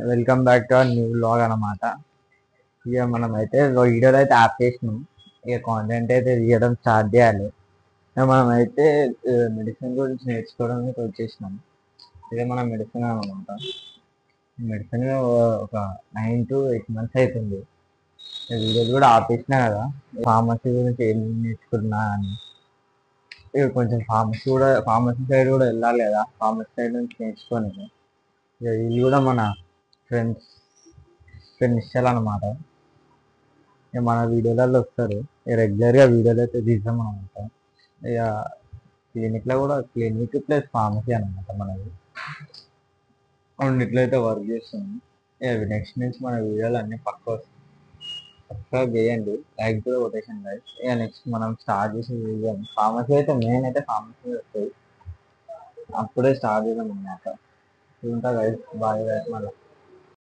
Welcome back to our new vlog అనమాట. ఇక మనం అయితే వీడియోలో అయితే ఆపేసినాం. ఇక కాంటెంట్ అయితే తీయడం స్టార్ట్ చేయాలి. ఇక మనం అయితే మెడిసిన్ గురించి నేర్చుకోవడానికి వచ్చేసినాం. ఇదే మన మెడిసిన్ అనమాట. మెడిసిన్ ఒక 9 to 8 months అవుతుంది. వీడియోలు కూడా ఆపేసినా కదా, ఫార్మసీ గురించి ఏం నేర్చుకున్నా అని. ఇక కొంచెం ఫార్మసీ సైడ్ కూడా వెళ్ళాలి కదా, ఫార్మసీ సైడ్ నుంచి నేర్చుకొని ఇక వీళ్ళు కూడా మన ఫ్రెండ్స్ అనమాట. ఇక మన వీడియోలలో వస్తారు. రెగ్యులర్గా వీడియోలు అయితే తీసాం అనమాట. ఇక క్లినిక్లో కూడా క్లినిక్ ప్లస్ ఫార్మసీ అనమాట మనది. రెండిట్లో అయితే వర్క్ చేస్తుంది. ఇక నెక్స్ట్ నుంచి మన వీడియోలు అన్నీ పక్కా చేయండి, లైక్ కూడా కొటేషన్ లైక్. ఇక నెక్స్ట్ మనం స్టార్ట్ చేసి వీడియో ఫార్మసీ అయితే మెయిన్ అయితే ఫార్మసీ వస్తుంది. అప్పుడే స్టార్ట్ చేద్దాం అనమాట. ఉంటా గైస్, బాయ్ గైస్. మళ్ళీ